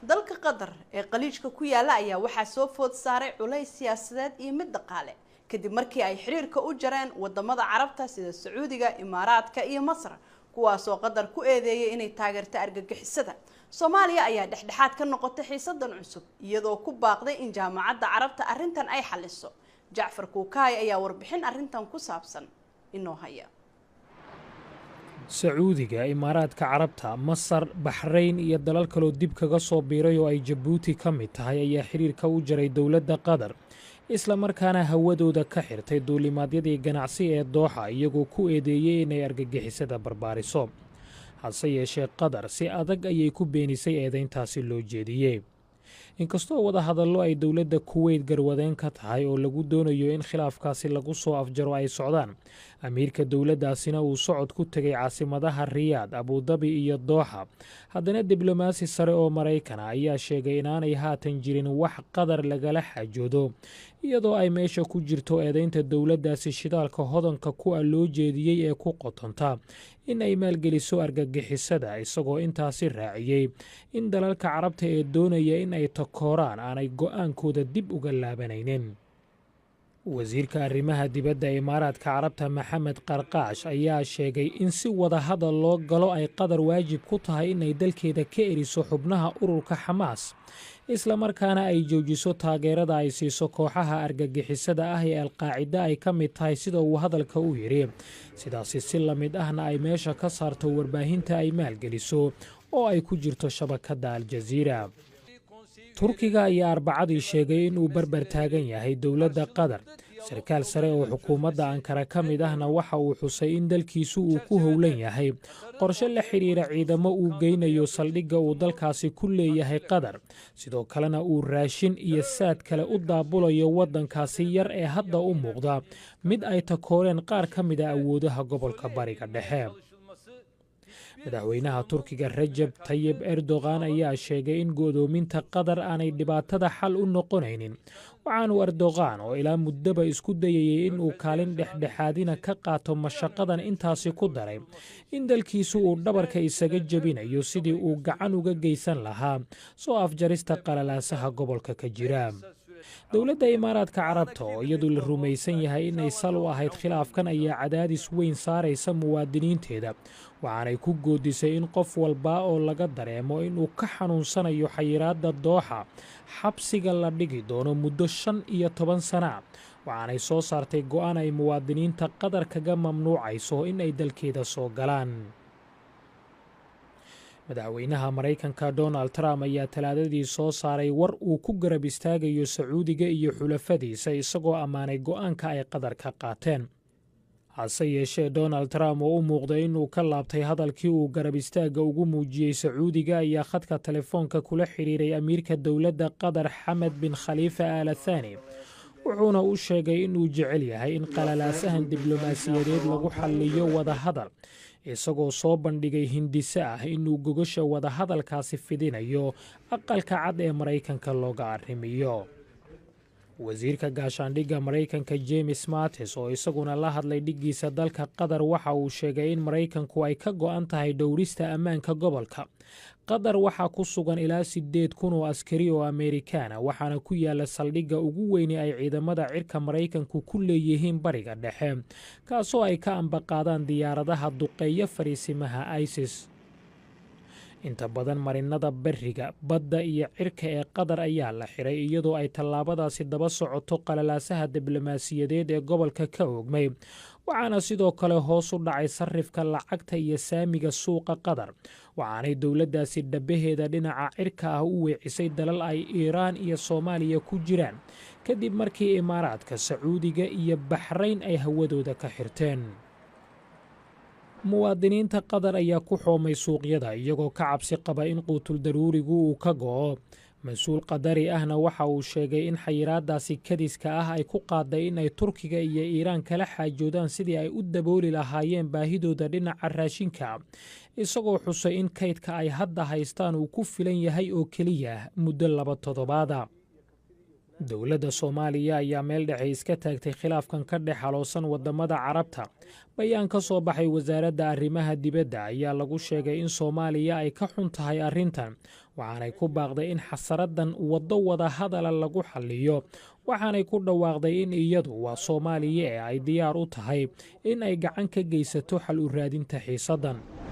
dalka Qatar ee qaliijka ku yaala ayaa waxaa soo food saaray culays siyaasadeed iyo mid dhaqaale kadib markii ay xiriirka u jareen wadamada Carabta sida Sacuudiga, Imaaraadka iyo Masar kuwaas oo Qatar ku eedeeyay inay taageerto argagixisada. Soomaaliya ayaa dhexdhexaad ka noqotay xiisadan cusub iyadoo ku baaqday in jaamacadda Carabta arrintan ay xalliso. Jacfar Kuukaay ayaa warbixin arrintan ku saabsan inoo haya. Sacuudiga, Imaaraadka Carabta, Masar, Bahrayn iyo dalal kale oo dib kaga soo biiray oo ay Jabuuti ka mid tahay ayaa xiriirka u jaray dowladda Qatar isla markaana hawadooda ka xirtay duulimaadyadii ganacsi ee Dooxa iyagoo ku eedeeyay inay argagixisada barbaariso. Hase yeeshee Qatar si adag ayay ku beenisay eedayntaasi loo jeediyey. inkastoo wada hadallo ay dowladda Kuwait garwadeen ka tahay oo lagu doonayo in khilaafkaasi lagu soo afjaro ay socdaan, amiirka dowladdaasina uu socod ku tegay caasimadaha Riyaad, Abu Dhabi iyo Dooxa. Haddana diblomaasi sare oo Maraykan ayaa sheegay inaanay haatan jirin wax Qatar lagala xaajoodo iyadoo ay meesha ku jirto eedaynta dowladdaasi shidaalka hodanka ku loo jeediyey ee ku qotonta in ay maalgeliso argagixisada, isagoo intaasi raaciyey in dalalka Carabta ee doonaya in ay takooraan aanay go'aankooda dib uga laabanaynin. wasiirka arrimaha dibadda Imaaraadka Carabta Maxamed Qarqaash ayaa sheegay in si wada hadal loo galo ay Qatar waajib ku tahay inay dalkeeda ka eriso xubnaha ururka Xamaas isla markaana ay joojiso taageerada ay siiso kooxaha argagixisada ah ee Al-Qaacida ay ka mid tahay sida uu hadalka u yiri. sidaasi si la mid ahna ay meesha ka saarto warbaahinta ay maalgeliso oo ay ku jirto shabakadda Al-Jazeera. Turkiga ayaa Arbacadii sheegay inuu barbar taagan yahay dowladda Qatar. Sarkaal sare oo xukuumadda Ankara ka mid ahna waxa uu xusay in dalkiisu uu ku howlan yahay qorshe la xiriira ciidamo uu geynayo saldhigga uu dalkaasi ku leeyahay Qatar, sidoo kalena uu raashin iyo saad kale u daabulayo waddankaasi yar ee hadda u muuqda mid ay takooreen qaar ka mid ah awoodaha gobolka Bariga Dhexe. madaxweynaha Turkiga Recep Tayyip Erdogan ayaa sheegay in go'doominta Qatar aanay dhibaatada xal u noqonaynin, waxaanu Erdogan oo ilaa muddaba isku dayayay in uu kaalin dhexdhexaadina ka qaato mashaqadan intaasi ku daray in dalkiisu uu dhabarka isaga jebinayo sidii uu gacan uga geysan lahaa soo afjarista qalalaasaha gobolka ka jira. dowladda Imaaraadka Carabta oo iyadu la rumaysan yahay inay sal u ahayd khilaafkan ayaa cadaadis weyn saaraysa muwaadiniinteeda, waxaanay ku goodisay in qof walba oo laga dareemo inuu ka xanuunsanayo xayiraadda Dooxa xabsiga la dhigi doono muddo 15 sano, waxaanay soo saartay go'aan ay muwaadiniinta Qatar kaga mamnuucayso in ay dalkeeda soo galaan. madaxweynaha Maraykanka Donald Trump ayaa talaadadii soo saaray war uu ku garab istaagayo Sacuudiga iyo xulafadiisa isagoo ammaanay go'aanka ay Qatar ka qaateen. hase yeeshee Donald Trump oo u muuqday inuu ka laabtay hadalkii uu garab istaaga ugu muujiyey Sacuudiga ayaa khadka telefoonka kula xiriiray amiirka dowladda Qatar Xamed bin Khalifa Al Thani, wuxuuna u sheegay inuu jecel yahay in qalalaasahan diblomaasiyadeed lagu xalliyo wada hadal, isagoo soo bandhigay hindise ah inuu gogasha wada hadalkaasi fidinayo aqalka cad ee Maraykanka looga arrimiyo. wasiirka gaashaandhigga Maraykanka James Mattis oo isaguna la hadlay dhiggiisa dalka Qatar waxa uu sheegay in Maraykanku ay ka go'an tahay dhowrista ammaanka gobolka. Qatar waxaa ku sugan ilaa 8,000 oo askari oo Ameerikaana, waxaana ku yaala saldhigga ugu weyni ay ciidamada cirka Maraykanku ku leeyihiin Bariga Dhexe, kaasoo ay ka ambaqaadaan diyaaradaha duqeeya fariisimaha ISIS. inta badan marinada bariga, badda iyo cirka ee Qatar ayaa la xiray iyadoo ay tallaabadaasi daba socoto qalalaasaha diblomaasiyadeed ee gobolka ka oogmay, waxaana sidoo kale hoos u dhacay sarrifka lacagta iyo saamiga suuqa Qatar, waxaanay dowladdaasi dhabaheeda dhinaca cirka ah u weecisay dalal ay Iiraan iyo Soomaaliya ku jiraan kadib markii Imaaraadka, Sacuudiga iyo Bahrayn ay hawadooda ka xirteen. muwaadiniinta Qatar ayaa ku xoomay suuqyada iyagoo ka cabsi qaba in quutul daruurigu uu ka go'o. mas-uul qadari ahna waxa uu sheegay in xayiraadaasi kadiska ah ay ku qaaday in ay Turkiga iyo Iiraan kala xaajoodaan sidii ay u dabooli lahaayeen baahidooda dhinaca raashinka, isagoo xusay in kaydka ay hadda haystaan uu ku filan yahay oo keliya muddo 2 toddobaad. dowladda Soomaaliya ayaa meel dhexe iska taagtay khilaafkan ka dhex xaloosan wadamada Carabta. Bayaan ka soo baxay wasaaradda arrimaha dibadda ayaa lagu sheegay in Soomaaliya ay ka xun tahay arrintan, waxaanay ku baaqday in xasaradan wada hadal lagu xalliyo, waxaanay ku dhawaaqday in iyadu waa Soomaaliya ay diyaar u tahay in ay gacan ka geysato xal u raadinta xiisadan.